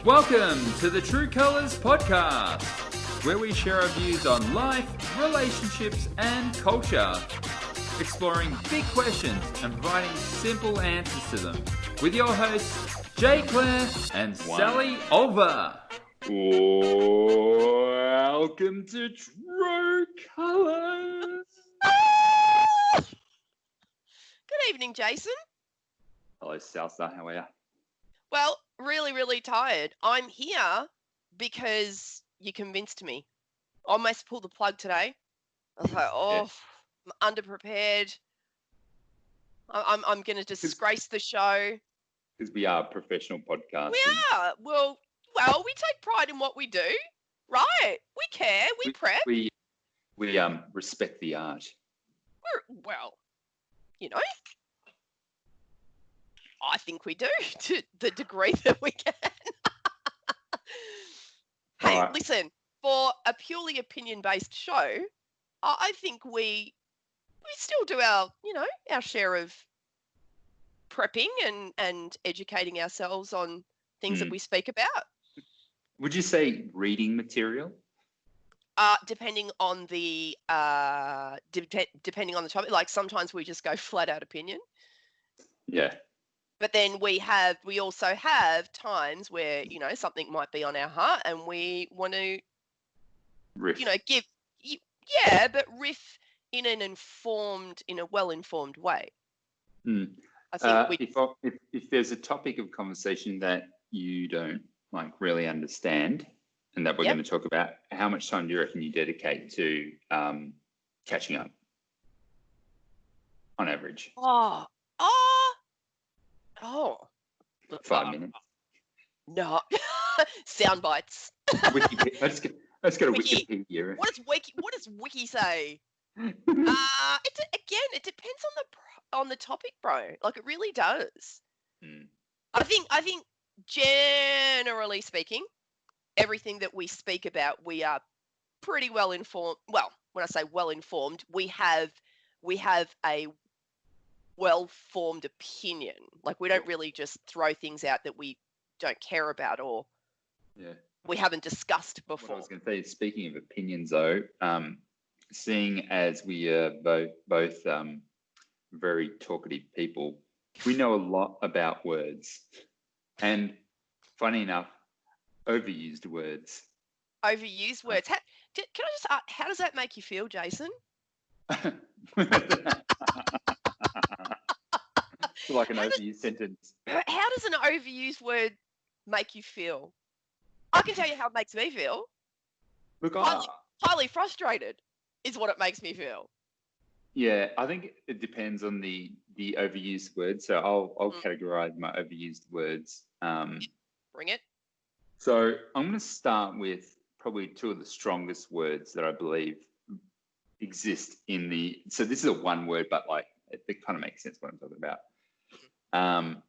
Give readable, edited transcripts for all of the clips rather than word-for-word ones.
Welcome to the True Colours podcast, where we share our views on life, relationships, and culture, exploring big questions and providing simple answers to them, with your hosts, Jay Claire and Sally Olver. Welcome to True Colours. Good evening, Jason. Hello, Salsa. How are you? Well, really tired. I'm here because you convinced me. I almost pulled the plug today. I was like, I'm underprepared. I'm going to disgrace the show. Because we are professional podcasters. We are. Well, we take pride in what we do, right? We care. We prep. We respect the art. I think we do to the degree that we can. Hey, right. Listen, for a purely opinion-based show, I think we still do our share of prepping and educating ourselves on things that we speak about. Would you say reading material? Depending on the topic. Like sometimes we just go flat out opinion. Yeah. But then we also have times where, something might be on our heart and we want to, riff. but riff in a well-informed way. I think if there's a topic of conversation that you don't really understand and that we're going to talk about, how much time do you reckon you dedicate to catching up on average? 5 minutes. No. Sound bites. Let's go to Wikipedia. What does Wiki say? It depends on the topic, bro. Like it really does. I think generally speaking, everything that we speak about, we are pretty well informed. Well, when I say well informed, we have a well-formed opinion. Like we don't really just throw things out that we don't care about or we haven't discussed before. What I was going to say, speaking of opinions though, seeing as we are both very talkative people, we know a lot about words, and funny enough, overused words. Overused words. Can I just ask, how does that make you feel, Jason? Like an overused sentence. How does an overused word make you feel? I can tell you how it makes me feel. Look, highly frustrated is what it makes me feel. Yeah, I think it depends on the overused word. So I'll categorize my overused words. Bring it. So I'm going to start with probably two of the strongest words that I believe exist in so this is a one word, but it kind of makes sense what I'm talking about.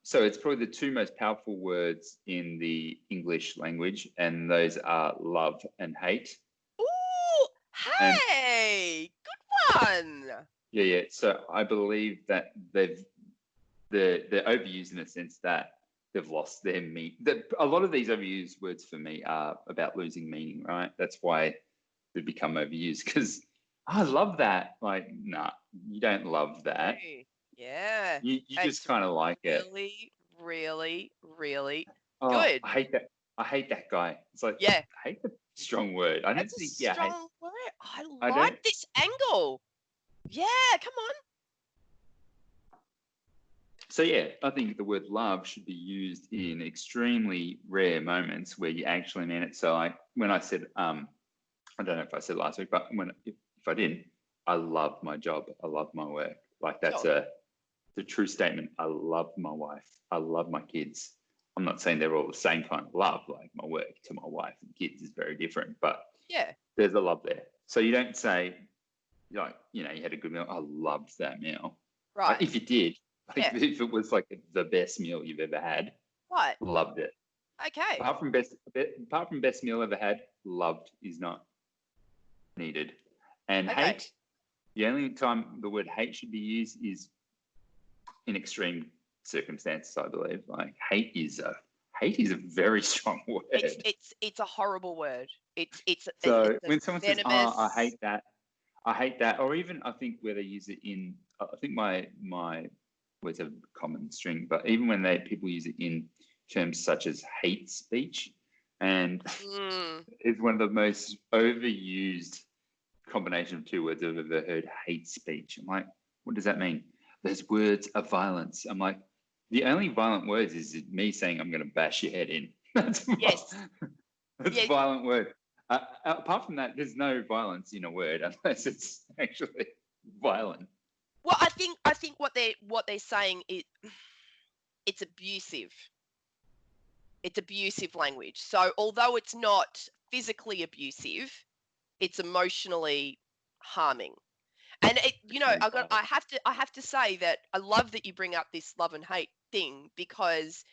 So it's probably the two most powerful words in the English language, and those are love and hate. Ooh, hey, good one. Yeah. So I believe that they're overused in a sense that they've lost their meaning. A lot of these overused words for me are about losing meaning, right? That's why they've become overused, because I love that. Nah, you don't love that. Yeah. You just kind of like it. Really Oh, good. I hate that guy. It's like, I hate the strong word. I don't think, strong word. I like this angle. Yeah, come on. So I think the word love should be used in extremely rare moments where you actually mean it. So when I said, I don't know if I said last week, but if I didn't, I love my job. I love my work. That's the true statement. I love my wife. I love my kids. I'm not saying they're all the same kind of love. Like my work to my wife and kids is very different, but there's a love there. So you don't say, you had a good meal. I loved that meal. Right. If you did, if it was the best meal you've ever had, right, loved it. Okay. Apart from best meal ever had, loved is not needed. And hate, the only time the word hate should be used is in extreme circumstances, I believe. Hate is hate is a very strong word. It's a horrible word. It's So a when someone says, venomous. I hate that, or even I think where they use it in, I think my words have a common string, but even when people use it in terms such as hate speech, and it's one of the most overused combination of two words I've ever heard, hate speech. I'm like, what does that mean? Those words are violence. I'm like, the only violent words is me saying I'm going to bash your head in. That's Yes. That's a violent word. Apart from that, there's no violence in a word unless it's actually violent. Well, I think what they're saying is it's abusive. It's abusive language. So although it's not physically abusive, it's emotionally harming. And I have to say that I love that you bring up this love and hate thing, because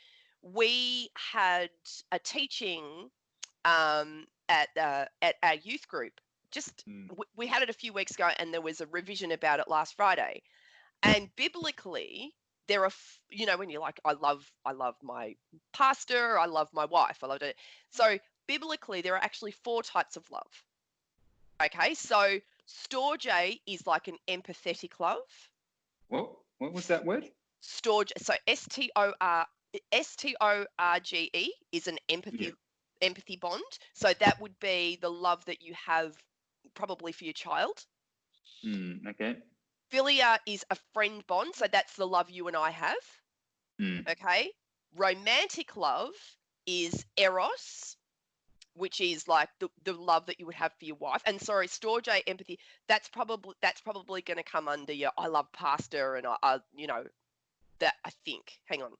we had a teaching at our youth group. We had it a few weeks ago, and there was a revision about it last Friday. And biblically, there are, when you're like, I love my pastor, I love my wife, I love it. So biblically, there are actually 4 types of love. Okay, so storge is like an empathetic love. What was that word? Storge. So STORGE is an empathy bond. So that would be the love that you have probably for your child. Okay. Philia is a friend bond. So that's the love you and I have. Okay. Romantic love is eros, which is like the love that you would have for your wife. And sorry, storge empathy, that's probably going to come under your I love pastor and I that, I think. Hang on.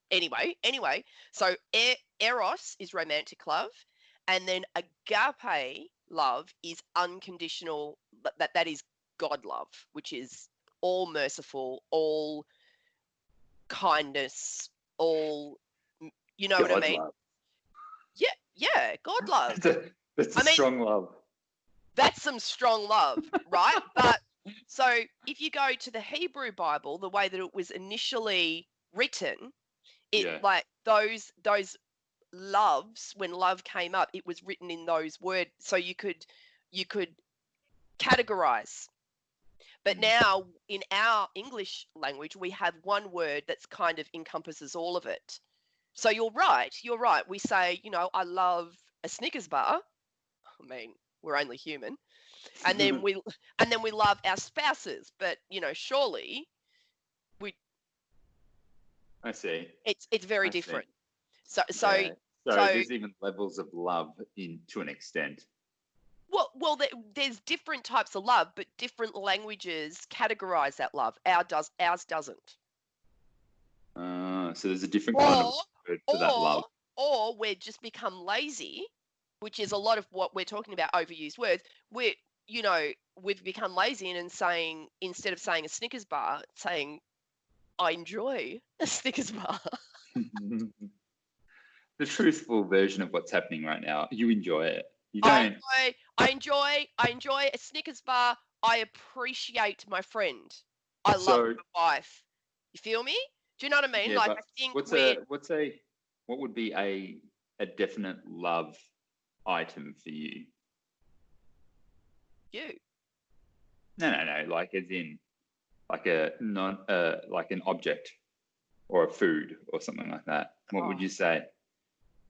Anyway, so eros is romantic love, and then agape love is unconditional. That is God love, which is all merciful, all kindness, all, you know God what I mean? love. Yeah, God love. That's a strong love. That's some strong love, right? But so if you go to the Hebrew Bible, the way that it was initially written, like those loves, when love came up, it was written in those words, so you could categorize. But now in our English language, we have one word that's kind of encompasses all of it. So you're right. We say, I love a Snickers bar. I mean, we're only human. And then we love our spouses, but surely I see. It's very different. So there's even levels of love to an extent. Well, there's different types of love, but different languages categorize that love. Ours doesn't. So there's a different kind of word for that love. Or we've just become lazy, which is a lot of what we're talking about, overused words. We've become lazy and saying, instead of saying a Snickers bar, saying, I enjoy a Snickers bar. The truthful version of what's happening right now. You enjoy it. You don't. I enjoy a Snickers bar. I appreciate my friend. I love my wife. You feel me? Do you know what I mean? Yeah, like, I think what would be a definite love item for you? You. No. Like as in, like like an object or a food or something like that. What would you say?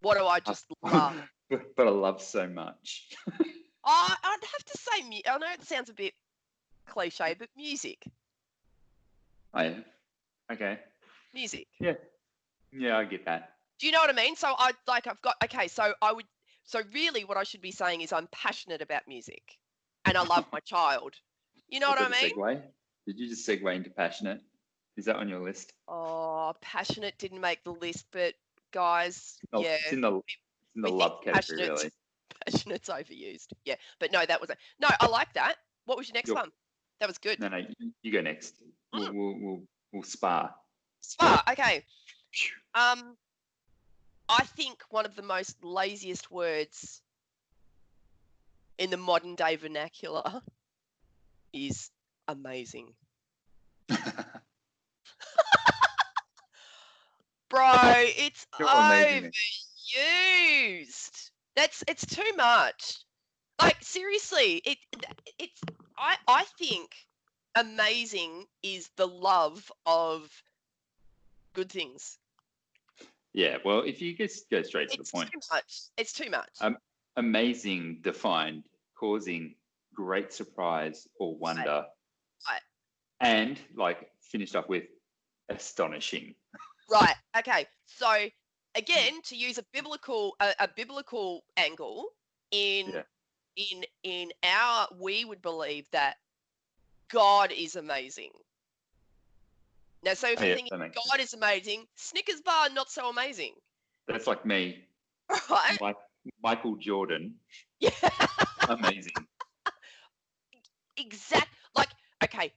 What do I just love? But I love so much. I'd have to say, I know it sounds a bit cliche, but music. Oh, yeah. Okay. Music. Yeah, I get that. Do you know what I mean? So so really what I should be saying is I'm passionate about music and I love my child. You know what I mean? Segue? Did you just segue into passionate? Is that on your list? Oh, passionate didn't make the list, but guys, It's in the love category, really. Passionate's overused. Yeah, but no, that wasn't. No, I like that. What was your next one? That was good. No, you go next. We'll spar. Spar. Okay. I think one of the most laziest words in the modern day vernacular is amazing. Bro, it's You know what amazing is? overused. It's too much. Like seriously, it's I think amazing is the love of good things. Yeah, well, if you just go straight to the It's point, too much. It's too much. amazing defined causing great surprise or wonder, Right. and like finished up with astonishing. Right. Okay. So again, to use a biblical angle in Yeah. in our we would believe that God is amazing. Now, so if Oh, you're yeah, thinking that makes God is amazing, Snickers bar not so amazing, That's like me, right? like Michael Jordan, Yeah. amazing. Exact. Like okay,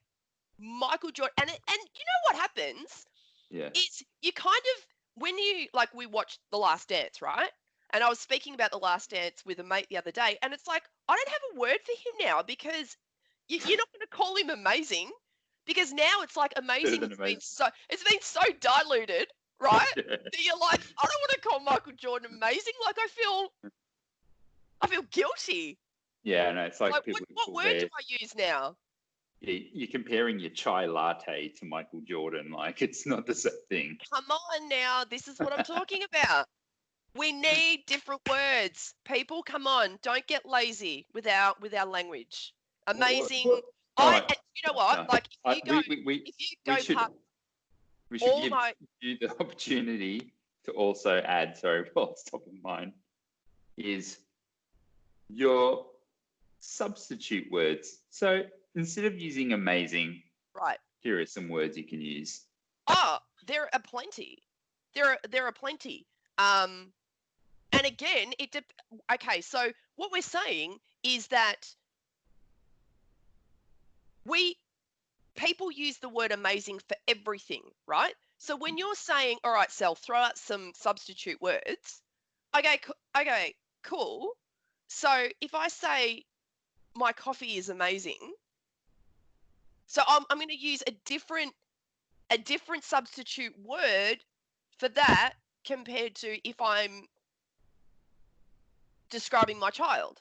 Michael Jordan, and you know what happens? Yeah. It's you kind of when you like we watched The Last Dance, right? And I was speaking about The Last Dance with a mate the other day, and it's like I don't have a word for him now because you're not going to call him amazing because now it's like Better amazing than amazing. it's been so diluted, right? Yeah. That you're like I don't want to call Michael Jordan amazing. Like I feel guilty. Yeah, no, it's like Like people what word do I use now? you're comparing your chai latte to Michael Jordan. Like it's not the same thing. Come on now, this is what I'm talking about. We need different words. People, come on, don't get lazy with our language. Amazing. All right. And you know what? No, Like if you we go should past we should all give my you the opportunity to also add. Sorry, what's top of mind is your substitute words. So instead of using amazing, right. here are some words you can use. Oh, there are plenty. There are plenty. And again, okay, so what we're saying is that people use the word amazing for everything, right? So when you're saying, all right, Sel, throw out some substitute words, okay, cool. So if I say my coffee is amazing, so I'm going to use a different substitute word for that compared to if I'm describing my child.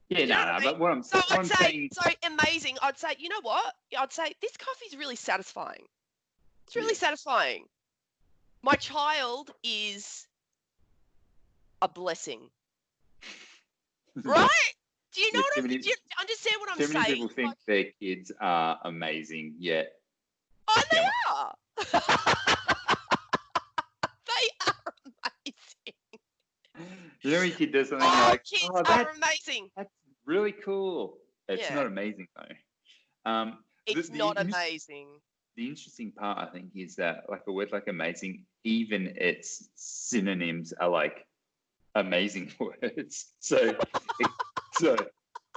Yeah, You know what I mean? but what So I'm saying, so amazing. I'd say, you know what? I'd say this coffee's really satisfying. It's really yeah. satisfying. My child is a blessing. Right? Do you know Yeah, do you understand what I'm too many saying? people think their kids are amazing, yet Oh, they yeah, are. They are amazing. you know, when your kid does something, you're Oh, like, kids oh, are amazing. that's really cool. It's Yeah. not amazing though. It's not amazing. The interesting part, I think, is that like a word like amazing, even its synonyms are like amazing words. So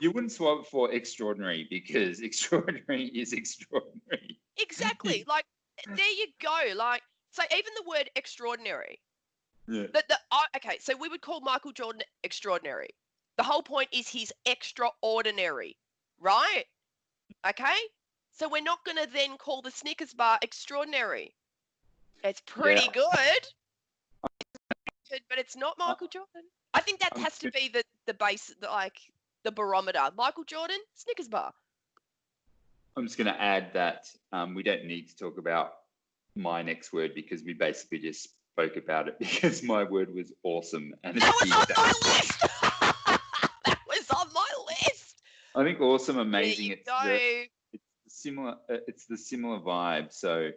you wouldn't swap for extraordinary because extraordinary is extraordinary. Exactly. Like there you go. Like so even the word extraordinary. Yeah. Okay, so we would call Michael Jordan extraordinary. The whole point is he's extraordinary, right? Okay? So we're not going to then call the Snickers bar extraordinary. It's pretty Yeah. good, but it's not I- Michael Jordan. I think that I'm has to be the base, the barometer. Michael Jordan, Snickers bar. I'm just going to add that we don't need to talk about my next word because we basically just spoke about it because my word was awesome. And That was on my list. That was on my list. I think awesome, amazing. There you go. It's the similar vibe. So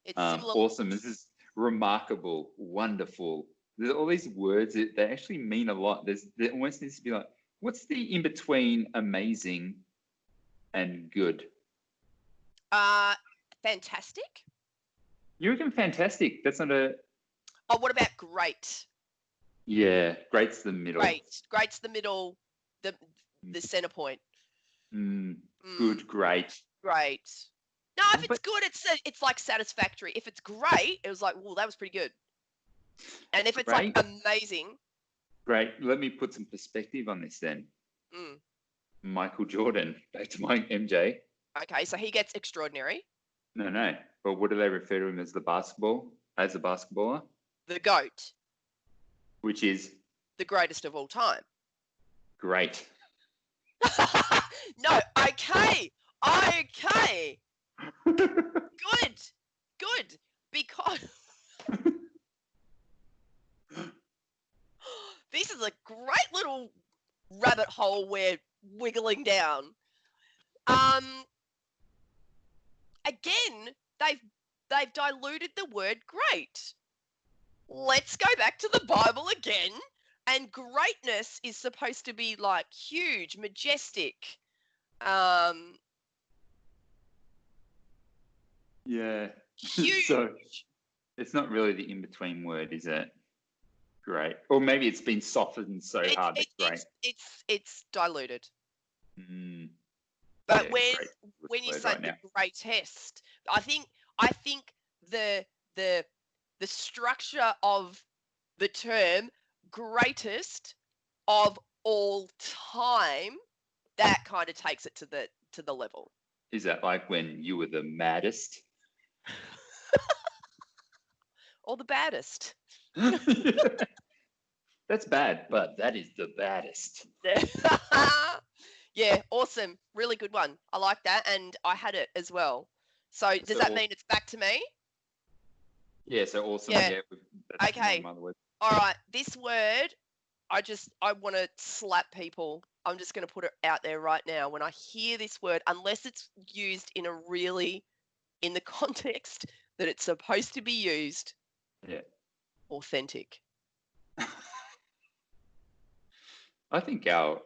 It's similar. awesome. This is remarkable, wonderful. There's all these words that they actually mean a lot. There almost needs to be like, what's the in between amazing and good? Fantastic. You reckon fantastic? That's not a. Oh, what about great? Yeah, great's the middle. Great's the middle, the center point. Good, great. Great. No, if it's good, it's like satisfactory. If it's great, it was like, well, that was pretty good. And if it's like amazing. Great. Let me put some perspective on this then. Michael Jordan, back to my MJ. Okay, so he gets extraordinary. No. But what do they refer to him as, the basketball? as a basketballer, The GOAT, which is the greatest of all time. great. No, okay. Good. Because this is a great little rabbit hole we're wiggling down. Again, they've diluted the word great. Let's go back to the Bible again. And greatness is supposed to be like huge, majestic. Yeah. Huge. So it's not really the in-between word, is it? Great. Or maybe it's been softened so hard that great. It's diluted. Mm. But Yeah, when you word say right the now. greatest, I think the structure of the term greatest of all time, that kind of takes it to the level. Is that like when you were the maddest? Or the baddest. That's bad, but that is the baddest. Yeah, awesome. Really good one. I like that, and I had it as well. So does that mean it's back to me? Yeah, so awesome. Yeah. That's Okay. All right. This word, I want to slap people. I'm just going to put it out there right now. When I hear this word, unless it's used in the context that it's supposed to be used. Yeah. Authentic. I think our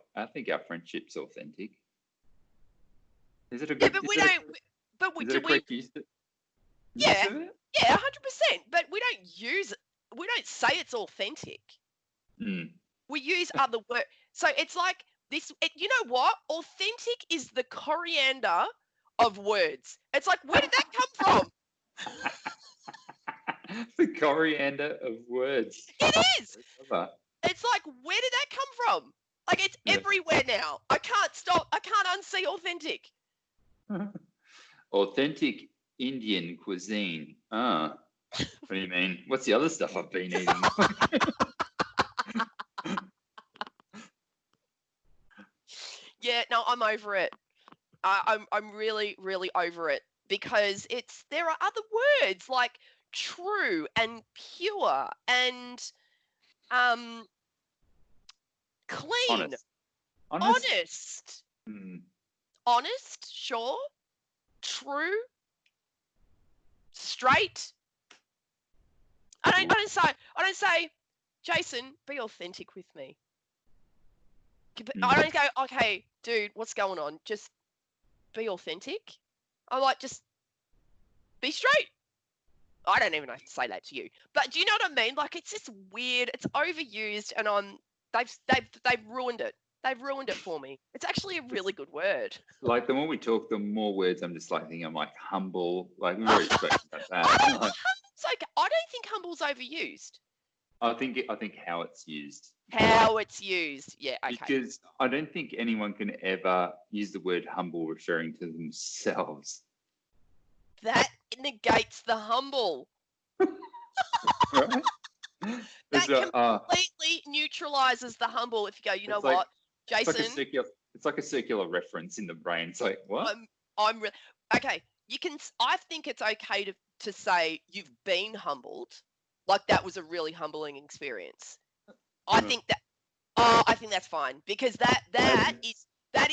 friendship's authentic. Is it a good? Yeah, but we don't. But do we? Yeah, 100%. But we don't use it. We don't say it's authentic. Mm. We use other words. So it's like this. You know what? Authentic is the coriander of words. It's like, where did that come from? The coriander of words. It is. It's like, where did that come from? Like, it's everywhere now. I can't stop. I can't unsee authentic. Authentic Indian cuisine. What do you mean? What's the other stuff I've been eating? Yeah, no, I'm over it. I'm really, really over it because there are other words like true and pure and clean, honest, honest, sure, true, straight. I don't say, Jason, be authentic with me. I don't go, okay, dude, what's going on? Just be authentic. I like, just be straight. I don't even have to say that to you. But do you know what I mean? Like, it's just weird. It's overused, and they've ruined it. They've ruined it for me. It's actually a really good word. Like, the more we talk, the more words I'm just like thinking. I'm like humble. Like, we've already spoken about that. I don't think humble's overused. I think how it's used. How it's used, yeah, okay. Because I don't think anyone can ever use the word humble referring to themselves. That negates the humble. Right? That completely neutralizes the humble. If you go, you know what, Jason? It's like a circular reference in the brain. It's like, what? I'm really okay. You can. I think it's okay to say you've been humbled. Like, that was a really humbling experience. I think that's fine, because that is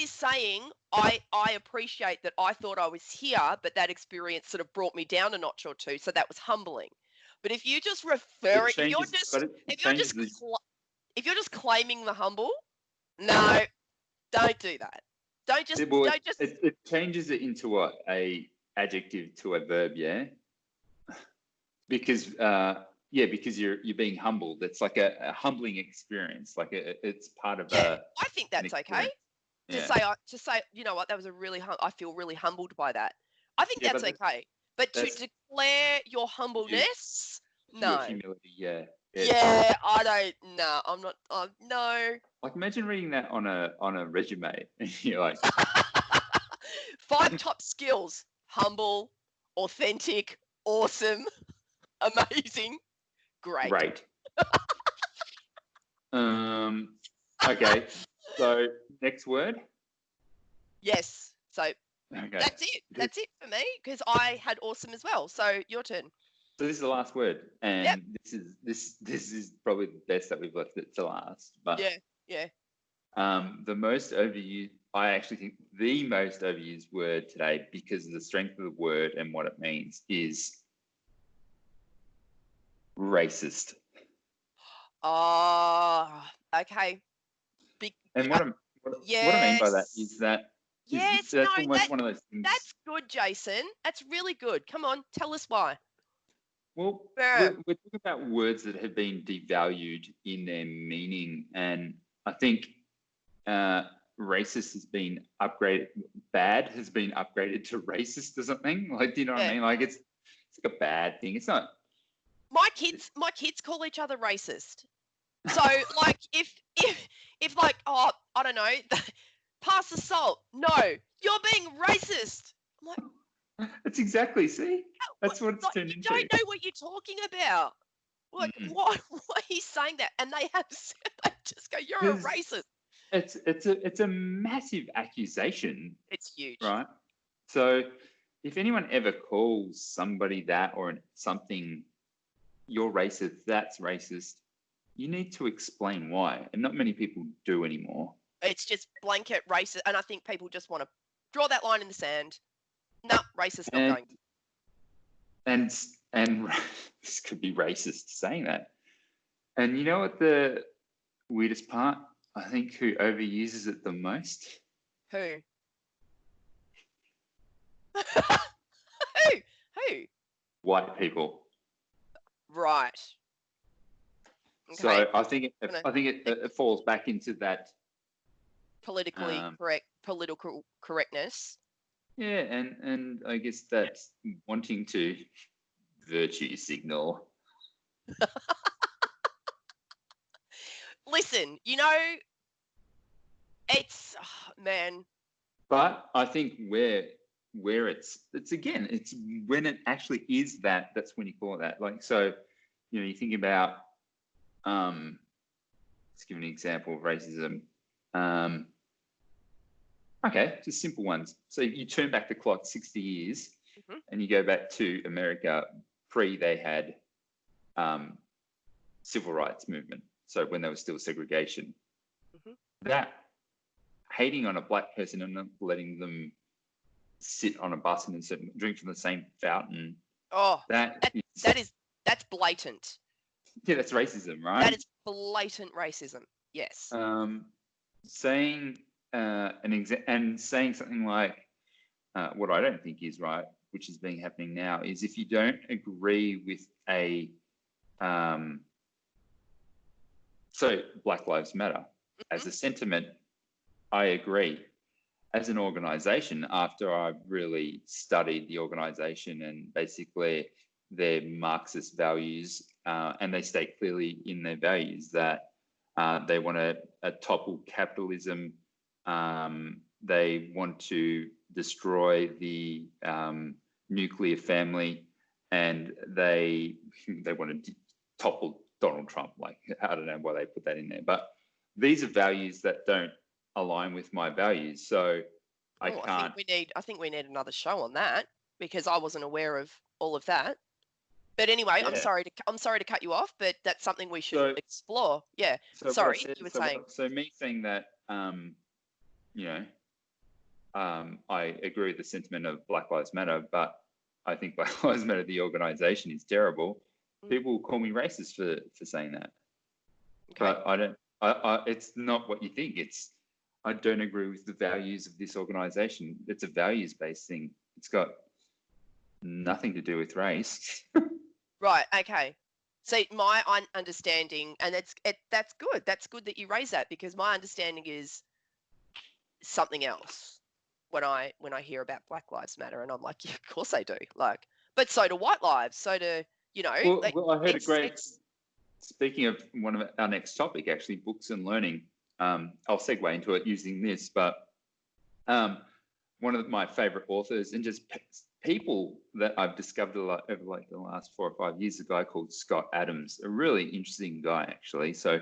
saying I appreciate that I thought I was here, but that experience sort of brought me down a notch or two, so that was humbling. But if you just if you're just claiming the humble, no, don't do that. It changes it into what, a adjective to a verb, yeah? Because because you're being humbled. It's like a humbling experience. Like it's part of I think that's okay. Yeah. To say, you know what, that was I feel really humbled by that. I think that's okay. But to declare your humbleness, no. Your humility, yeah. Yeah, I don't. No, I'm not. No. Like, imagine reading that on a resume, and you're like, 5 top skills: humble, authentic, awesome. Amazing. Great. Great. Okay. So next word. Yes. So Okay. that's it. That's it for me because I had awesome as well. So your turn. So this is the last word, and Yep. this is probably the best that we've left it to last. But Yeah. the most overused, I actually think the most overused word today, because of the strength of the word and what it means, is racist. Oh, okay. And what I mean by that is that Yes, that's no, almost one of those things. that's good, Jason. That's really good. Come on, tell us why. Well, we're talking about words that have been devalued in their meaning, and I think racist has been upgraded. Bad has been upgraded to racist or something. Like, do you know what I mean? Like, it's like a bad thing. It's not. My kids call each other racist. So, like, if like, oh, I don't know, pass the salt. No, you're being racist. I'm like, That's exactly. See, that's what it's turned into. You don't know what you're talking about. Like, why are you saying that? And they just go, you're a racist. It's a massive accusation. It's huge, right? So, if anyone ever calls somebody that or something, you're racist, that's racist, you need to explain why, and not many people do anymore. It's just blanket racist, and I think people just want to draw that line in the sand. No, racist, not going. And this could be racist saying that. And you know what the weirdest part? I think who overuses it the most? Who? Who? White people. Right. Okay. So I think it falls back into that politically political correctness. Yeah, and I guess that's wanting to virtue signal. Listen, it's man. But I think where it's when it actually is that's when you call it that. Like, so, you think about let's give an example of racism. Okay, just simple ones. So you turn back the clock 60 years and you go back to America they had civil rights movement. So when there was still segregation, that hating on a black person and not letting them sit on a bus and drink from the same fountain. Oh, that's blatant. Yeah, that's racism, right? That is blatant racism. Yes. Saying saying something like what I don't think is right, which is happening now, is if you don't agree with a so Black Lives Matter as a sentiment, I agree. As an organization, after I've really studied the organization and basically their Marxist values, and they state clearly in their values that they want to topple capitalism. They want to destroy the nuclear family, and they want to topple Donald Trump. Like, I don't know why they put that in there, but these are values that don't align with my values. So I can't. I think we need another show on that, because I wasn't aware of all of that. But anyway, yeah. I'm sorry to cut you off, but that's something we should explore. Yeah. So sorry, you were saying. So me saying that, I agree with the sentiment of Black Lives Matter, but I think Black Lives Matter, the organization, is terrible. People will call me racist for saying that. Okay. But I don't. It's not what you think. I don't agree with the values of this organization. It's a values-based thing. It's got nothing to do with race. Right. Okay. So my understanding, and that's good. That's good that you raise that, because my understanding is something else when I hear about Black Lives Matter, and I'm like, yeah, of course they do. Like, but so do white lives. So do Well, I heard a great. Speaking of one of our next topic, actually, books and learning. I'll segue into it using this, but one of my favorite authors, and just people that I've discovered a lot over like the last 4 or 5 years, a guy called Scott Adams, a really interesting guy actually. So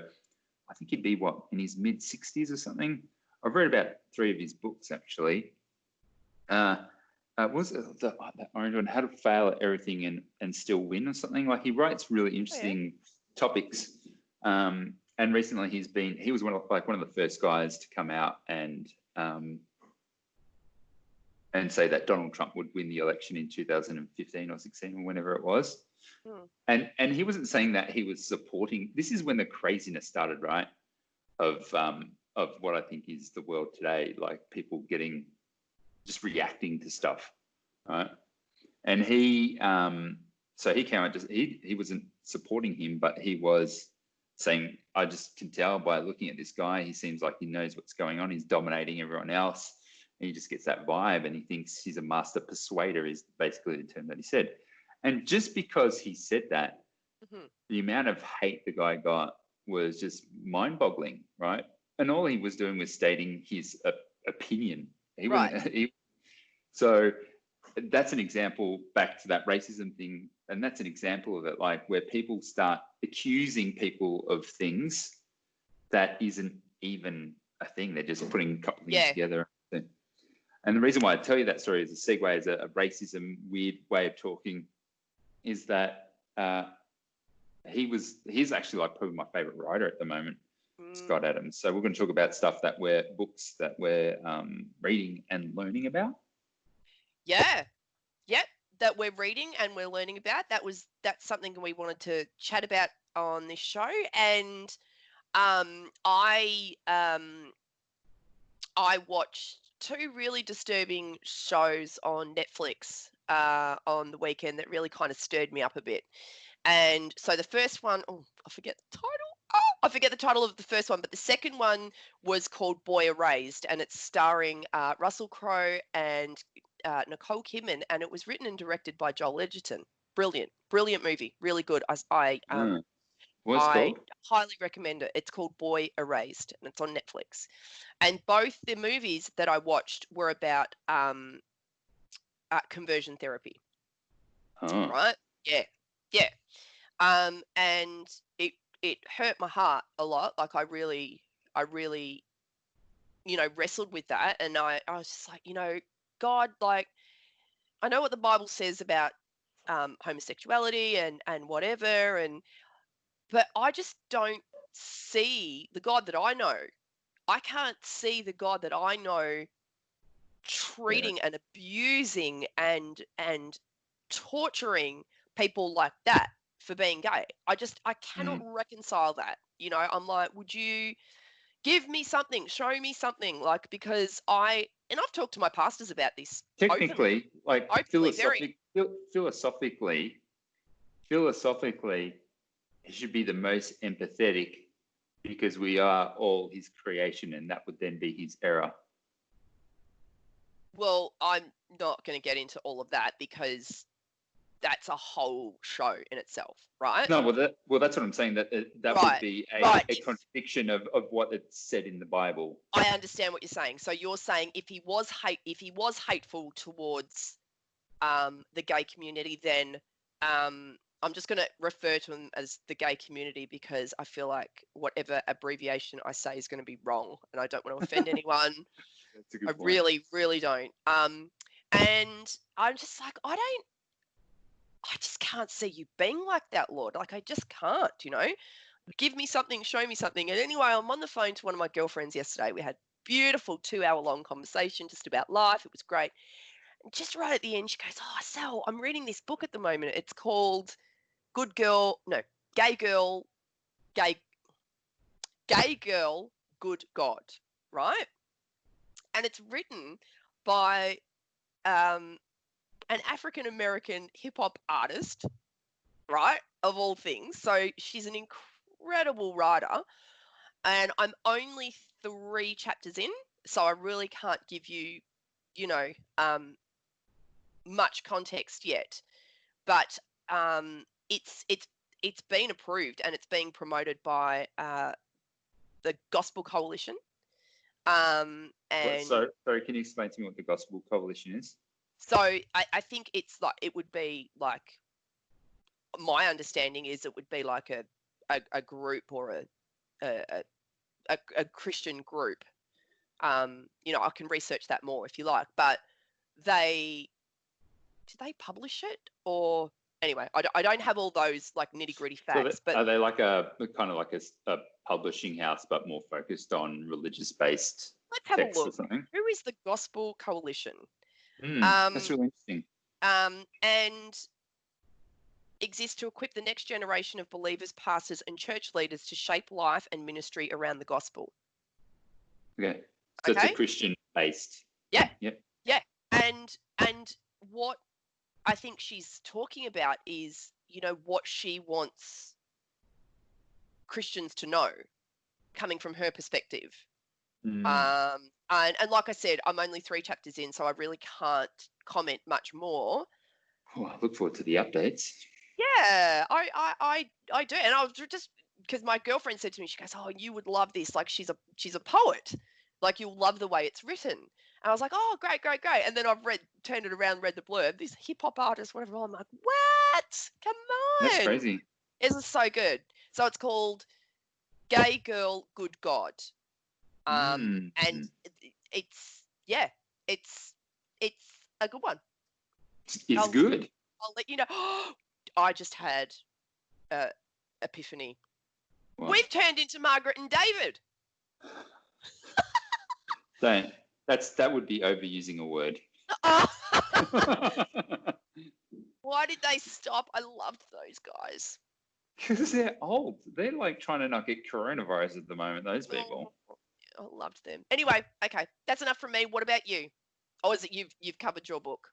I think he'd be in his mid 60s or something. I've read about 3 of his books actually. Was it that orange one, How to Fail at Everything and Still Win or something? Like, he writes really interesting topics. And recently he was one of the first guys to come out and say that Donald Trump would win the election in 2015 or 16 or whenever it was. And he wasn't saying that he was supporting. This is when the craziness started, right? Of what I think is the world today, like people just reacting to stuff, right? And he came out, he wasn't supporting him, but he was saying, I just can tell by looking at this guy, he seems like he knows what's going on. He's dominating everyone else. And he just gets that vibe, and he thinks he's a master persuader is basically the term that he said. And just because he said that, the amount of hate the guy got was just mind-boggling, right? And all he was doing was stating his opinion. So that's an example, back to that racism thing, and that's an example of it, like where people start accusing people of things that isn't even a thing. They're just putting a couple of things together. And the reason why I tell you that story as a segue, as a racism weird way of talking, is that he's actually like probably my favorite writer at the moment, Scott Adams. So we're going to talk about books that we're reading and learning about. Yeah. Yep. That we're reading and we're learning about. That's something we wanted to chat about on this show. And I watched 2 really disturbing shows on Netflix on the weekend that really kind of stirred me up a bit. And so the first one, I forget the title. I forget the title of the first one, but the second one was called Boy Erased, and it's starring Russell Crowe and Nicole Kidman, and it was written and directed by Joel Edgerton. Brilliant movie, really good. I highly recommend it. It's called Boy Erased, and it's on Netflix. And both the movies that I watched were about conversion therapy. Right? Yeah. And it hurt my heart a lot. Like I really, wrestled with that, and I was just like, God, like, I know what the Bible says about homosexuality and whatever, but I just don't see the God that I know. I can't see the God that I know treating and abusing and torturing people like that for being gay. I cannot reconcile that. I'm like, would you give me something, show me something, like, because I've talked to my pastors about this. Technically, openly, philosophically, he should be the most empathetic, because we are all his creation, and that would then be his error. Well, I'm not going to get into all of that because that's a whole show in itself, right? No, well, that's what I'm saying. That would be a contradiction of what it said in the Bible. I understand what you're saying. So you're saying if he was hateful towards the gay community, then I'm just going to refer to him as the gay community, because I feel like whatever abbreviation I say is going to be wrong, and I don't want to offend anyone. That's a good point. Really, really don't. And I'm just like, I just can't see you being like that, Lord. Like, I just can't, give me something, show me something. And anyway, I'm on the phone to one of my girlfriends yesterday. We had beautiful 2-hour-long conversation just about life. It was great. And just right at the end, she goes, "Oh, Sal, I'm reading this book at the moment. It's called Gay Girl, Good God," right? And it's written by an African-American hip-hop artist, right, of all things. So she's an incredible writer, and I'm only 3 chapters in, so I really can't give you, much context yet. But it's been approved, and it's being promoted by the Gospel Coalition. And sorry, can you explain to me what the Gospel Coalition is? So I think it's like, it would be like, my understanding is it would be like a group, or a Christian group. You know, I can research that more if you like, but did they publish it, or anyway, I don't have all those like nitty gritty So facts, but are they like a kind of like a publishing house, but more focused on religious based let's have a texts or look. something? Who is the Gospel Coalition? That's really interesting. And exists to equip the next generation of believers, pastors, and church leaders to shape life and ministry around the gospel. Okay. So it's a Okay. Christian based. Yeah. Yep. Yeah. And what I think she's talking about is, you know, what she wants Christians to know, coming from her perspective. And like I said, I'm only 3 chapters in, so I really can't comment much more. Oh, I look forward to the updates. Yeah, I do. And I was just, because my girlfriend said to me, she goes, "Oh, you would love this. Like, she's a poet. Like, you'll love the way it's written." And I was like, "Oh, great, great, great." And then I've turned it around, read the blurb. This hip hop artist, whatever. I'm like, what? Come on. That's crazy. This is so good. So it's called Gay Girl, Good God. And it's a good one. It's good. I'll let you know. I just had epiphany. What? We've turned into Margaret and David. That would be overusing a word. Why did they stop? I loved those guys. Because they're old. They're like trying to not get coronavirus at the moment, those people. I loved them. Anyway, okay, that's enough from me. What about you? Or is it you've covered your book?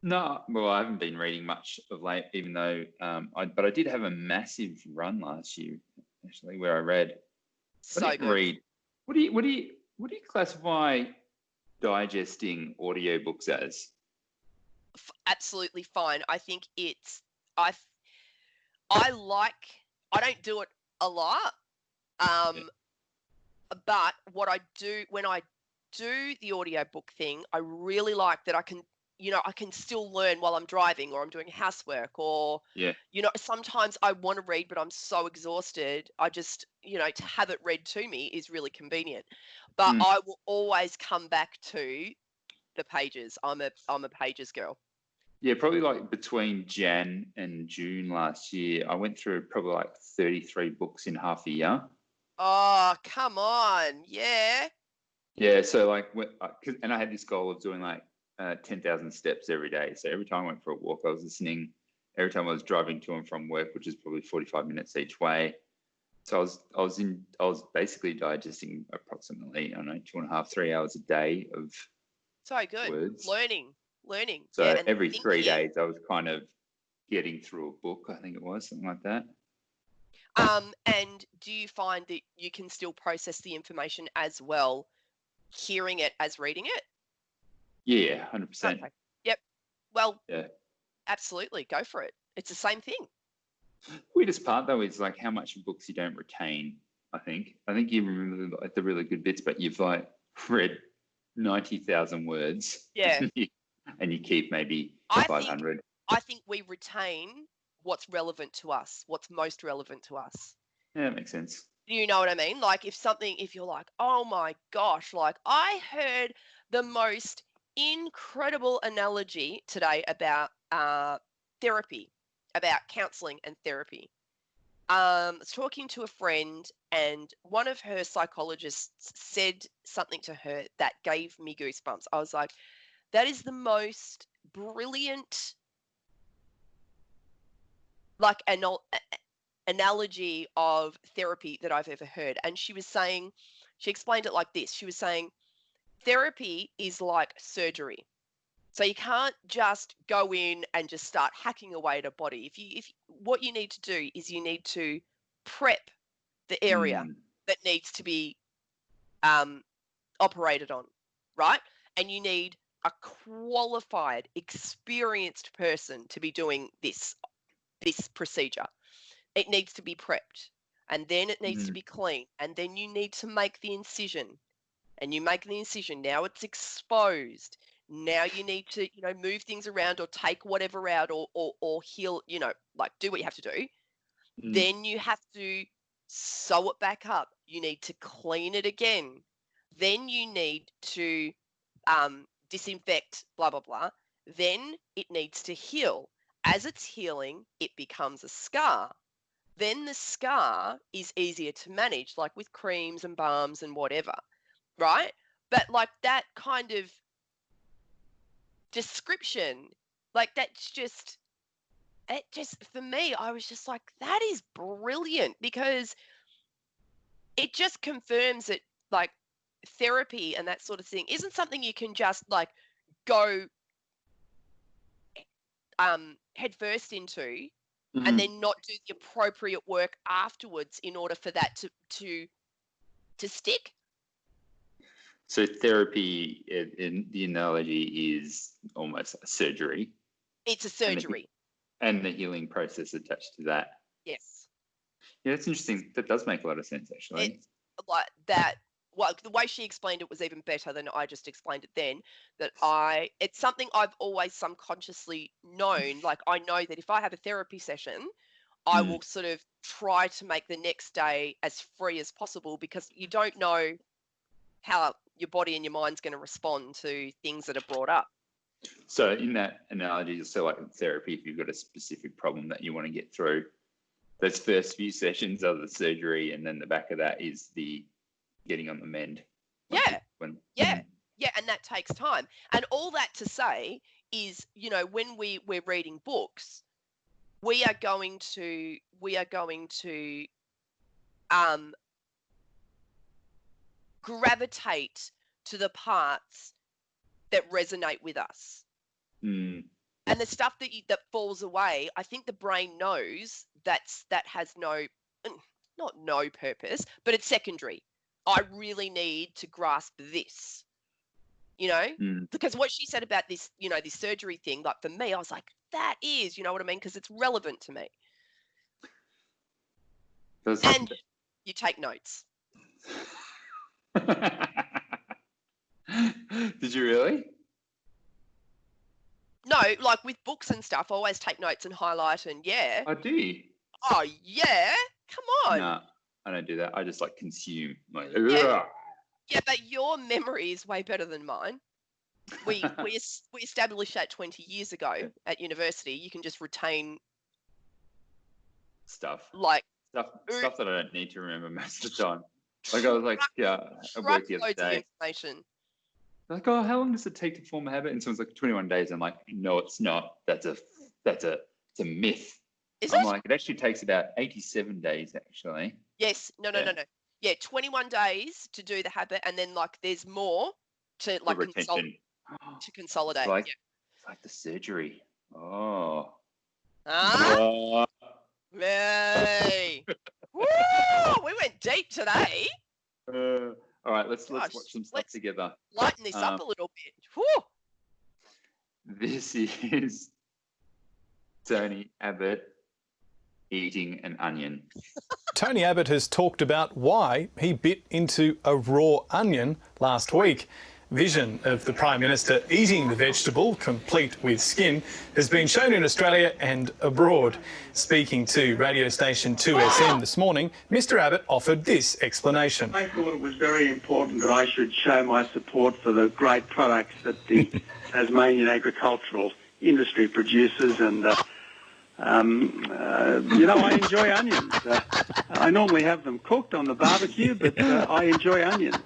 No, well, I haven't been reading much of late, even though, but I did have a massive run last year, actually, where I read. So good. Read. What do you classify digesting audiobooks as? Absolutely fine. I think it's I don't do it a lot, but what I do when I do the audiobook thing, I really like that I can still learn while I'm driving, or I'm doing housework, or sometimes I want to read but I'm so exhausted. I just, to have it read to me is really convenient. But I will always come back to the pages. I'm a pages girl. Yeah, probably like between Jan and June last year, I went through probably like 33 books in half a year. Oh, come on. Yeah. Yeah, so like, and I had this goal of doing like 10,000 steps every day. So every time I went for a walk, I was listening. Every time I was driving to and from work, which is probably 45 minutes each way. So I was basically digesting approximately, I don't know, 2.5, 3 hours a day of words. Learning. So yeah, every 3 days, I was kind of getting through a book. I think it was something like that. And do you find that you can still process the information as well, hearing it as reading it? Yeah, 100%. Okay. Yep. Well, yeah, absolutely. Go for it. It's the same thing. Weirdest part though is like how much books you don't retain. I think you remember like the really good bits, but you've like read 90,000 words. Yeah. and you keep maybe 500. I think we retain what's relevant to us, what's most relevant to us. Yeah, that makes sense. You know what I mean? Like if you're like, oh my gosh, like I heard the most incredible analogy today about therapy, about counseling and therapy. I was talking to a friend, and one of her psychologists said something to her that gave me goosebumps. I was like, that is the most brilliant like analogy of therapy that I've ever heard. And she explained it like this. She was saying, therapy is like surgery. So you can't just go in and just start hacking away at a body. If what you need to do is you need to prep the area that needs to be operated on, right? And you need a qualified, experienced person to be doing this procedure. It needs to be prepped, and then it needs to be clean, and then you need to make the incision, and you make the incision. Now it's exposed. Now you need to, move things around or take whatever out or heal, like do what you have to do. Then you have to sew it back up. You need to clean it again. Then you need to disinfect, blah, blah, blah. Then it needs to heal. As it's healing, it becomes a scar. Then the scar is easier to manage, like with creams and balms and whatever, right? But like that kind of description, like that's just, for me, I was just like, that is brilliant, because it just confirms that like therapy and that sort of thing isn't something you can just like go headfirst into and then not do the appropriate work afterwards in order for that to stick. So therapy, in the analogy, is almost a surgery. It's a surgery. And the healing process attached to that. Yes. Yeah, that's interesting. That does make a lot of sense, actually. It's like that. Well, the way she explained it was even better than I just explained it then. It's something I've always subconsciously known. Like, I know that if I have a therapy session, I will sort of try to make the next day as free as possible, because you don't know how your body and your mind's going to respond to things that are brought up. So in that analogy, so like in therapy, if you've got a specific problem that you want to get through, those first few sessions are the surgery, and then the back of that is the getting on the mend. Yeah. Yeah, and that takes time. And all that to say is, when we're reading books, we are going to gravitate to the parts that resonate with us. And the stuff that falls away, I think the brain knows that has not no purpose, but it's secondary. I really need to grasp this, because what she said about this, this surgery thing, like for me, I was like, that is, you know what I mean? Because it's relevant to me. And you take notes. Did you really? No, like with books and stuff, I always take notes and highlight and yeah. I do. Oh, yeah? Come on. No, I don't do that. I just like consume. Like, yeah, but your memory is way better than mine. We established that 20 years ago at university. You can just retain stuff. Like stuff that I don't need to remember most of the time. Like I was like, I worked the other day. Information. Like, oh, how long does it take to form a habit? And someone's like 21 days. I'm like, no, it's not. It's a myth. I'm like, it actually takes about 87 days actually. Yes. No. Yeah, 21 days to do the habit, and then like there's more to like consolidate. It's like the surgery. Oh. Yay. Woo! We went deep today. All right, let's watch some stuff together. Lighten this up a little bit. Whew. This is Tony Abbott eating an onion. Tony Abbott has talked about why he bit into a raw onion last week. Vision of the Prime Minister eating the vegetable, complete with skin, has been shown in Australia and abroad. Speaking to radio station 2SM this morning, Mr Abbott offered this explanation. I thought it was very important that I should show my support for the great products that the Tasmanian agricultural industry produces, and I enjoy onions. I normally have them cooked on the barbecue, but I enjoy onions.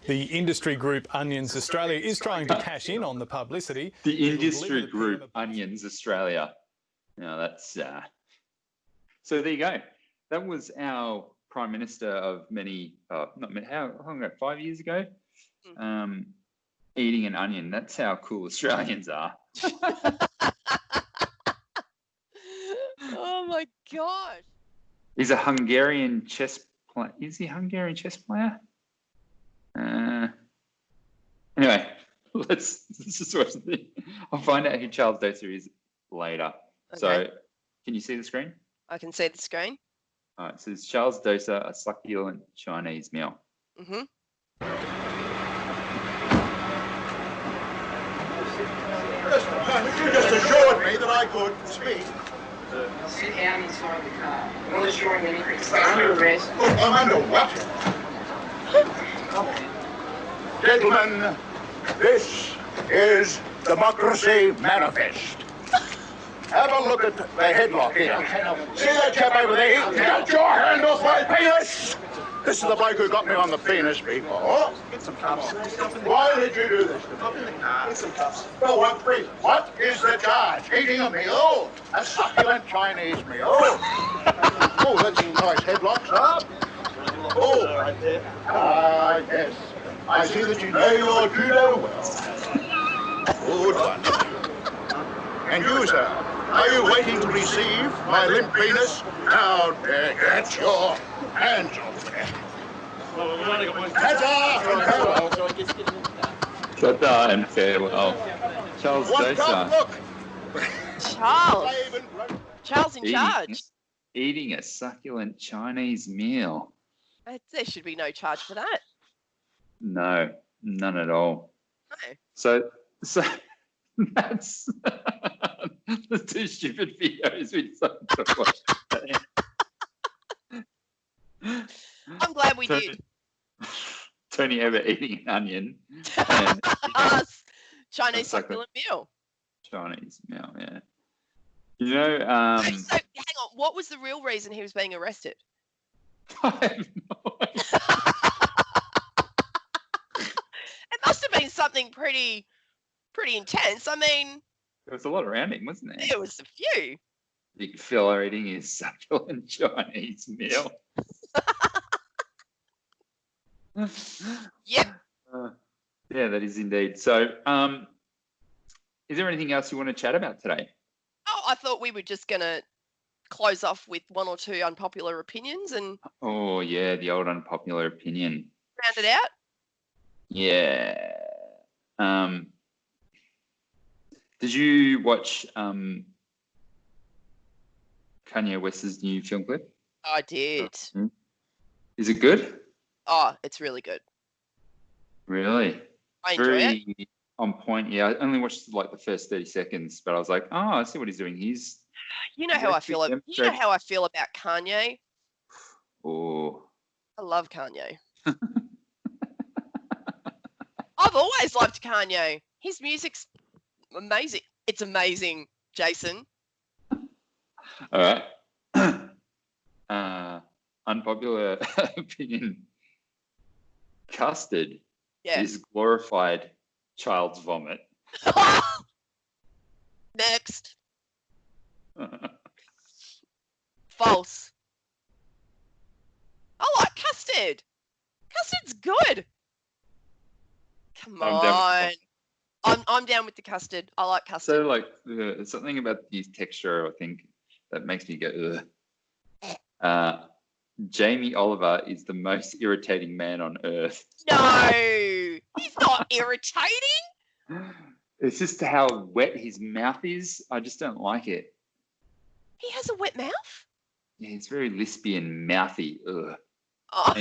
The industry group Onions Australia is trying to cash in on the publicity. The industry group Onions Australia. Now that's so there you go. That was our Prime Minister of how long ago? 5 years ago. Eating an onion. That's how cool Australians are. Oh my gosh. He's a Hungarian chess player. Is he a Hungarian chess player? Anyway, let's just watch the thing. I'll find out who Charles Doser is later. Okay. So, can you see the screen? I can see the screen. All right, so it's Charles Doser, a succulent Chinese meal. You just assured me that I could speak. Sit down inside the car. Not assuring anything. Stay under arrest. Look, I'm under what? Come on. Gentlemen, this is Democracy Manifest. Have a look at the headlock here. See that chap over there? Get your hand off my penis! This is the bloke who got me on the penis before. Get some cups. Why did you do this to me? Up in the car. Get some cups. Well, what is the charge? Eating a meal? A succulent Chinese meal? Oh, that's a nice headlock, sir. Oh, Right there. yes. I see that you know your judo well. Good one. And you, sir, are you waiting to receive my limp penis? Now, get your hands off me. Well, we've only got one. Hands off and farewell. So I guess get him in there. Shut down and farewell. Charles One cup, Dosa look. Charles. Charles in eating, charge. eating a succulent Chinese meal. There should be no charge for that. No, none at all. No. So that's the two stupid videos we decided to watch. I'm glad we did. Tony Abbott eating an onion and Chinese Exactly. succulent meal. Chinese meal, yeah. You know, So hang on, what was the real reason he was being arrested? I have no idea. It must have been something pretty intense. I mean, There was a lot around him, wasn't there? there was a few. Big fella eating his succulent Chinese meal. Yep. Yeah, that is indeed. So, is there anything else you want to chat about today? Oh, I thought we were just gonna close off with one or two unpopular opinions and Oh, yeah, the old unpopular opinion. round it out. Yeah. Did you watch Kanye West's new film clip? I did. Is it good? Oh, it's really good. Really? I enjoy it. Very on point. Yeah, I only watched like the first 30 seconds, but I was like, oh, I see what he's doing. You know how I feel. You know how I feel about Kanye. Oh, I love Kanye. I've always loved Kanye. His music's amazing. It's amazing, Jason. all right. Unpopular opinion. Custard Yeah. is glorified child's vomit. Next. False. I like custard. Custard's good. Come I'm down on. with I'm down with the custard. I like custard. So like something about the texture, I think, that makes me go, ugh. Jamie Oliver is the most irritating man on earth. No, he's not irritating. It's just how wet his mouth is. I just don't like it. He has a wet mouth. Yeah, he's very lispy and mouthy. Ugh. Oh,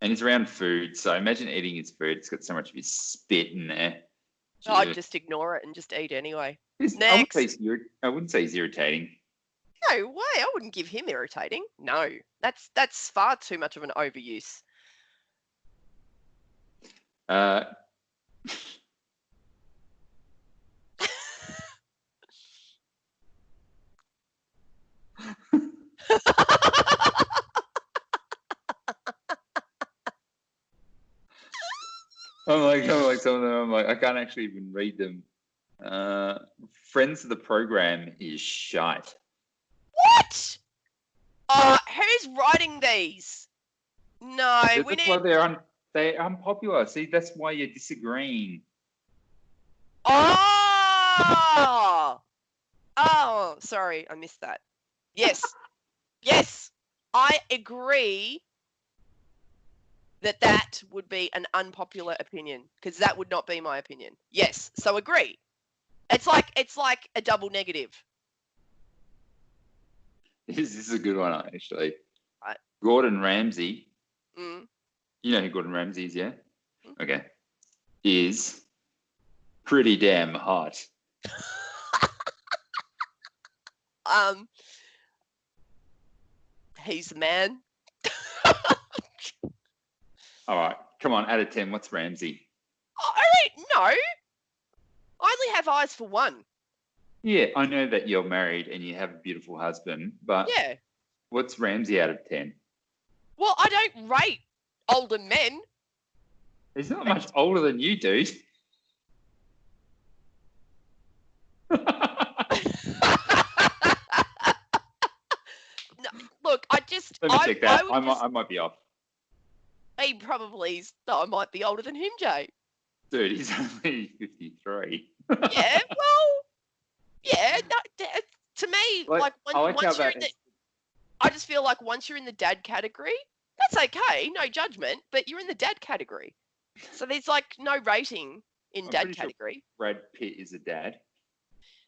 And he's around food. So imagine eating his food. It's got so much of his spit in there. I'd just ignore it and just eat anyway. I Next. wouldn't say he's irritating. No way. I wouldn't give him irritating. No, that's far too much of an overuse. I'm like some of them. I'm like, I can't actually even read them. Friends of the program is shite. What? Who's writing these? No, we That's why need. they're unpopular. See, that's why you're disagreeing. Oh, sorry, I missed that. Yes, yes, I agree that would be an unpopular opinion because that would not be my opinion. Yes, so agree. It's like a double negative. This is a good one, actually. Right. Gordon Ramsay. Mm. You know who Gordon Ramsay is, yeah? Mm. Okay. Is pretty damn hot. He's the man. All right, come on, out of 10, what's Ramsey? I don't know. I only have eyes for one. Yeah, I know that you're married and you have a beautiful husband, but Yeah. what's Ramsey out of 10? Well, I don't rate older men. He's not much older than you, dude. No, look, Let me check that. I might be off. He probably is. No, I might be older than him, Jay. Dude, he's only 53. Yeah, well, yeah. No, to me, Like, like, I like how once you're that in the, I just feel like once you're in the dad category, that's okay, no judgment, but you're in the dad category. So there's like no rating in I'm dad pretty sure category. Brad Pitt is a dad.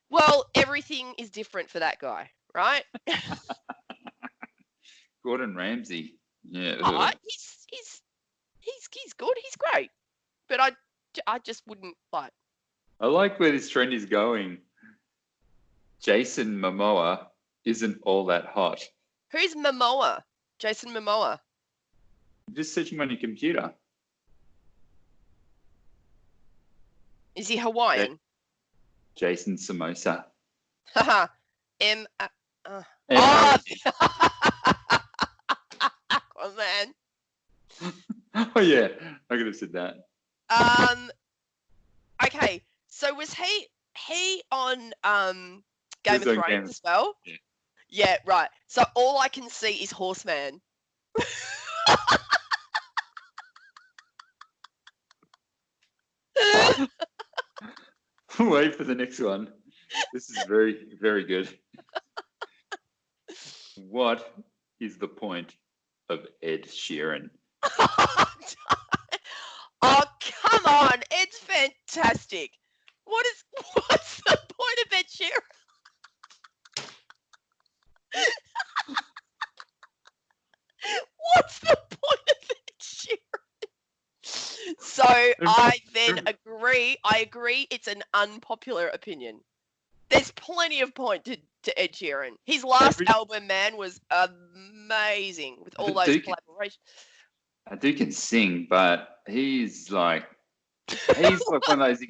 Well, everything is different for that guy, right? Gordon Ramsay. Yeah. Oh, he's good. He's great, but I just wouldn't like. I like where this trend is going. Jason Momoa isn't all that hot. Who's Momoa? Jason Momoa. Just searching on your computer. Is he Hawaiian? Jason Samosa. Haha. Oh, oh man. Oh yeah, I could have said that. Okay. So was he on Game He's of on Thrones Game- as well? Yeah. Yeah, right. So all I can see is Horseman. Wait for the next one. This is very, very good. What is the point of Ed Sheeran? Oh, come on. Ed's fantastic. What's the point of Ed Sheeran? What's the point of Ed Sheeran? So I then agree. I agree it's an unpopular opinion. There's plenty of point to Ed Sheeran. His last album, man, was amazing with all those collaborations. Dude can sing, but he's like one of those.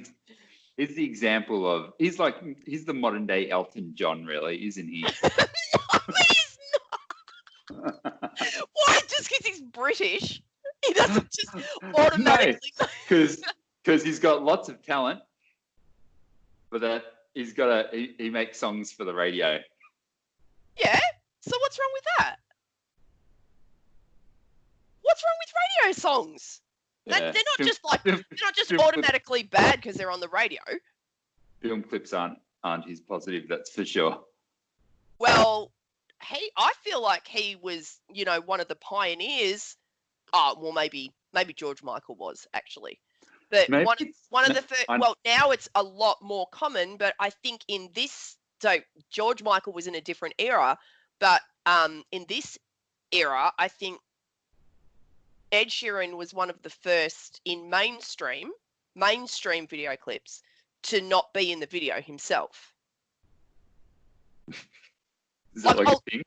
He's the example of. He's the modern day Elton John, really, isn't he? No, he's not. Why? Just because he's British, he doesn't just automatically. Because he's got lots of talent, but that he makes songs for the radio. Yeah. So what's wrong with that? What's wrong with radio songs? Yeah. They're not just automatically bad because they're on the radio. Film clips aren't as positive, that's for sure. Well, I feel like he was, one of the pioneers. Oh, well, maybe George Michael was actually, but one of the first. Well, now it's a lot more common, but I think in this, so George Michael was in a different era, but in this era, I think Ed Sheeran was one of the first in mainstream video clips to not be in the video himself. Is that like a thing?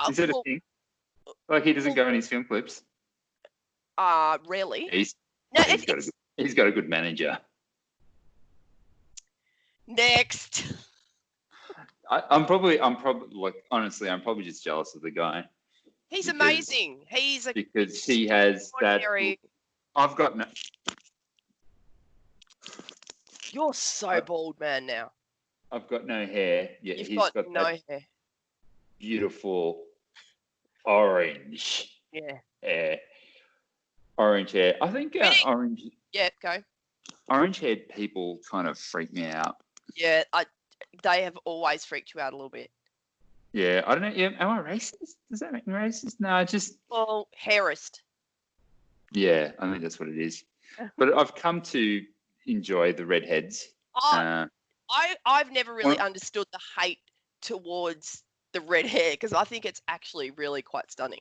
Is that a thing? Like he doesn't go in his film clips? Really? He's got a good manager. Next. I'm probably like honestly, I'm probably just jealous of the guy. He's amazing. Because he has that. I've got no. You're so bald, man. Now I've got no hair. Yeah, he's got no hair. Beautiful orange. Yeah. Hair. Orange hair. I think orange. Yeah, go. Orange-haired people kind of freak me out. Yeah, they have always freaked you out a little bit. Yeah, I don't know. Yeah, am I racist? Does that make me racist? No, just. Well, hairist. Yeah, I think that's what it is. But I've come to enjoy the redheads. I've never really understood the hate towards the red hair because I think it's actually really quite stunning.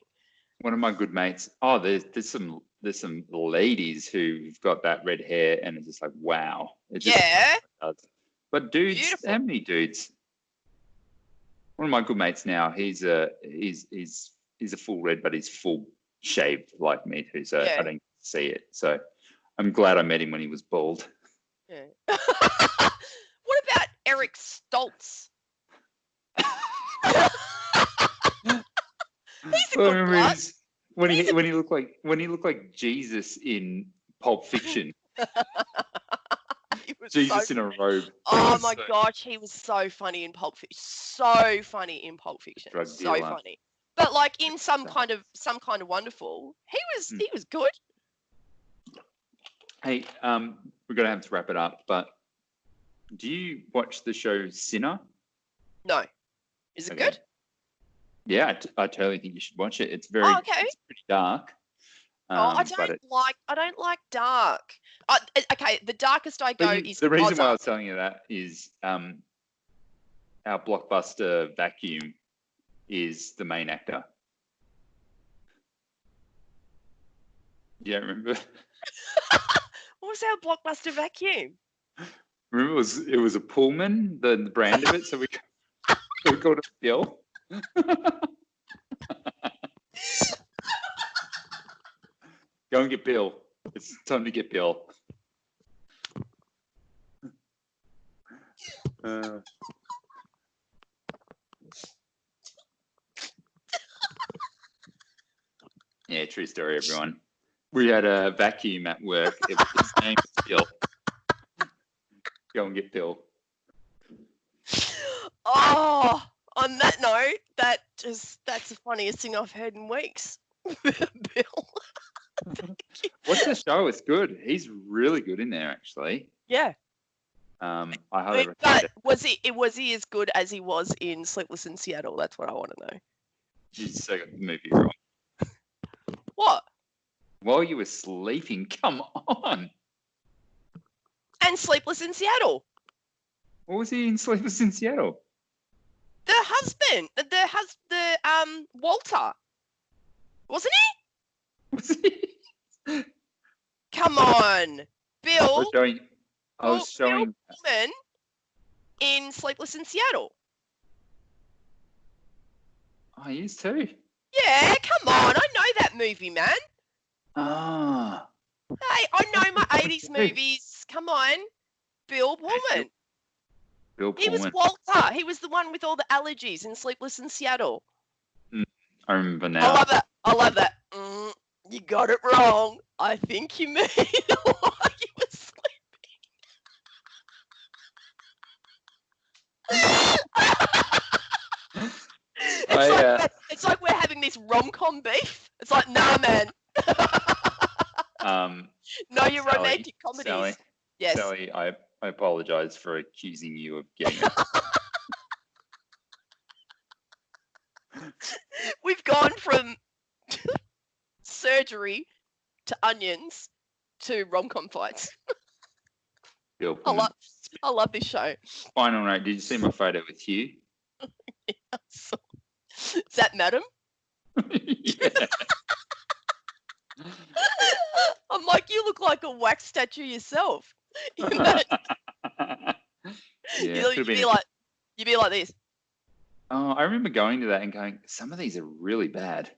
one of my good mates. Oh, there's some ladies who've got that red hair, and it's just like wow. It just does. But dudes, Beautiful. how many dudes? One of my good mates now. He's a full red, but he's full shaved like me too. So I don't see it. So I'm glad I met him when he was bald. Yeah. What about Eric Stoltz? He's a good bloke. When he looked like Jesus in Pulp Fiction. Jesus in a robe. Oh my gosh, he was so funny in Pulp Fiction. So funny in Pulp Fiction. Drug So dealer. funny. But like in some kind of wonderful, he was good. Hey, we're gonna have to wrap it up. But do you watch the show Sinner? No. Is it good? Yeah, I totally think you should watch it. It's it's pretty dark. I don't like dark. Okay, the darkest I go is the reason why I Ozark. was telling you that is our blockbuster Vacuum is the main actor. You don't remember? What was our blockbuster Vacuum? Remember, it was a Pullman, the brand of it, so we called it Bill. Go and get Bill. It's time to get Bill. Yeah, true story, everyone. We had a vacuum at work. His name was Bill. Go and get Bill. Oh, on that note, that's the funniest thing I've heard in weeks. Bill. Watch the show. It's good. He's really good in there, actually. Yeah. I highly recommend it. Was he as good as he was in Sleepless in Seattle? That's what I want to know. You just got the movie wrong. What? While you were sleeping, come on. And Sleepless in Seattle. What was he in Sleepless in Seattle? The husband, Walter, wasn't he? Was he? Come on, Bill. I was showing. Bill Pullman in Sleepless in Seattle. Oh, he is too. Yeah, come on. I know that movie, man. Ah. Hey, I know my 80s movies. Come on. Bill Pullman. Bill Pullman. He was Walter. He was the one with all the allergies in Sleepless in Seattle. I remember now. I love that. You got it wrong. I think you mean while you were sleeping. It's like we're having this rom-com beef. It's like, nah, man. No, you're Sally, romantic comedies. Sally, yes. Sally, I apologize for accusing you of getting it. We've gone from surgery to onions to rom-com fights. Bill I Pullman. love this show. Final note, did you see my photo with Hugh? Is that Madam? Yeah. I'm like, you look like a wax statue yourself. Yeah, You'd be like this. Oh, I remember going to that and going, some of these are really bad.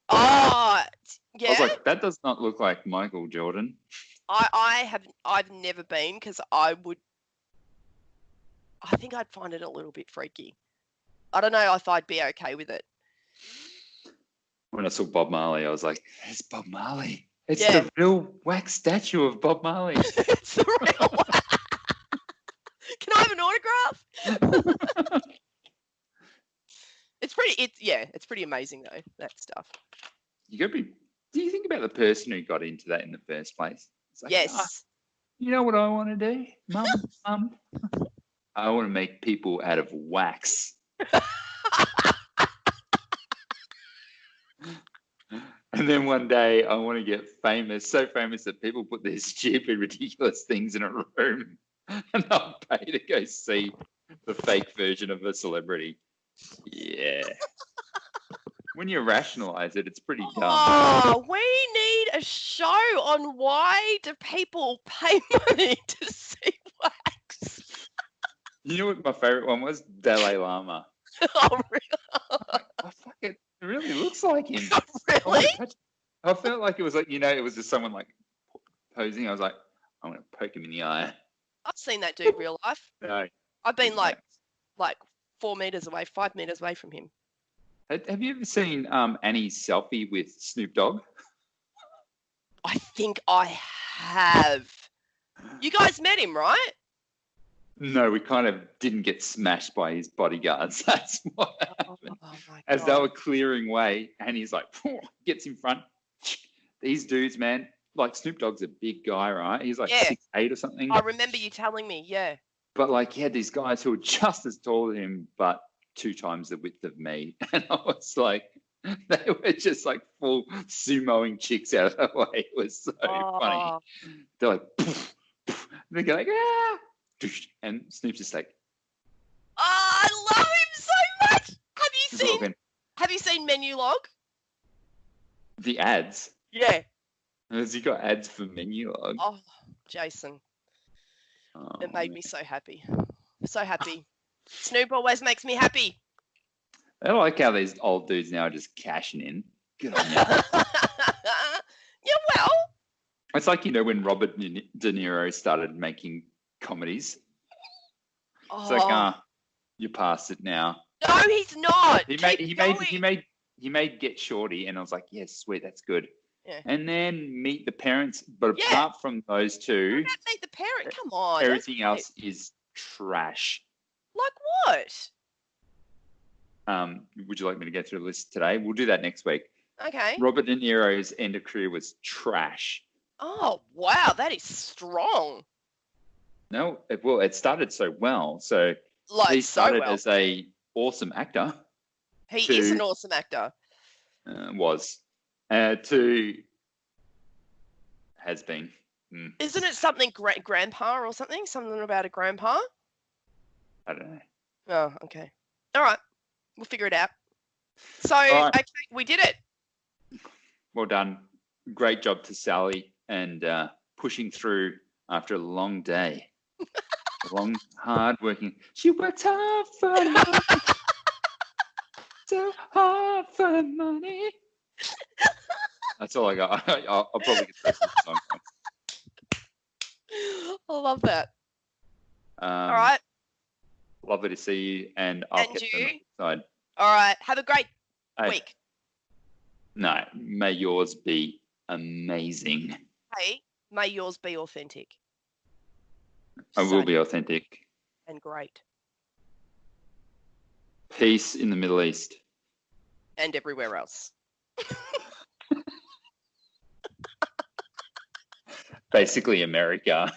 Oh, yeah. I was like, that does not look like Michael Jordan. I've never been because I think I'd find it a little bit freaky. I don't know if I'd be okay with it. When I saw Bob Marley, I was like, it's Bob Marley. It's Yeah. the real wax statue of Bob Marley. It's the real one. Can I have an autograph? It's pretty amazing though, that stuff. Do you think about the person who got into that in the first place? It's like, Yes. you know what I want to do, Mum? I want to make people out of wax. And then one day I want to get famous, so famous that people put these stupid, ridiculous things in a room and I'll pay to go see the fake version of a celebrity. Yeah. when you rationalize it, it's pretty dumb. Oh, we need a show on why do people pay money to see wax? You know what my favorite one was? Dalai Lama. Oh, really? Oh, fuck it. It really looks like him. Really? I felt like it was like, it was just someone like posing. I was like, I'm going to poke him in the eye. I've seen that dude real life. No. I've been like 4 meters away, 5 meters away from him. Have you ever seen Annie's selfie with Snoop Dogg? I think I have. You guys met him, right? No, we kind of didn't get smashed by his bodyguards. That's what happened. Oh my As God. they were clearing way, and he's like, gets in front. These dudes, man, like Snoop Dogg's a big guy, right? He's like 6'8" or something. I remember you telling me, yeah. But like, he had these guys who were just as tall as him, but 2 times the width of me. And I was like, they were just like full sumoing chicks out of the way. It was so funny. They're like, poof, poof. They go like, ah. And Snoop's just like, Oh, I love him so much. just walking. Have you seen Menu Log? The ads. Yeah. Has he got ads for Menu Log? Oh, Jason. It made me so happy. So happy. Snoop always makes me happy. I like how these old dudes now are just cashing in. Good on you. Yeah, well. It's like, when Robert De Niro started making comedies. It's like, you're past it now. No, he's not. He made Get Shorty, and I was like, yes, sweet, that's good. Yeah. And then Meet the Parents, but apart from those two, Meet the Parent. Come on. everything else is trash. Like what? Would you like me to go through the list today? We'll do that next week. Okay. Robert De Niro's end of career was trash. Oh, wow. That is strong. No, it started so well. So Like, he so started well. as a awesome actor. He is an awesome actor. To has been. Isn't it something grandpa or something? Something about a grandpa? I don't know. Oh, okay. All right. We'll figure it out. So, right. okay, we did it. Well done. Great job to Sally and pushing through after a long day. Long, hard working. She works hard for money. So hard for money. That's all I got. I'll probably get the rest of the song. I love that. All right. Lovely to see you, and I'll get you. them outside. All right. Have a great Hey, week. No, may yours be amazing. Hey, may yours be authentic. I will be authentic. And great. Peace in the Middle East. And everywhere else. Basically America.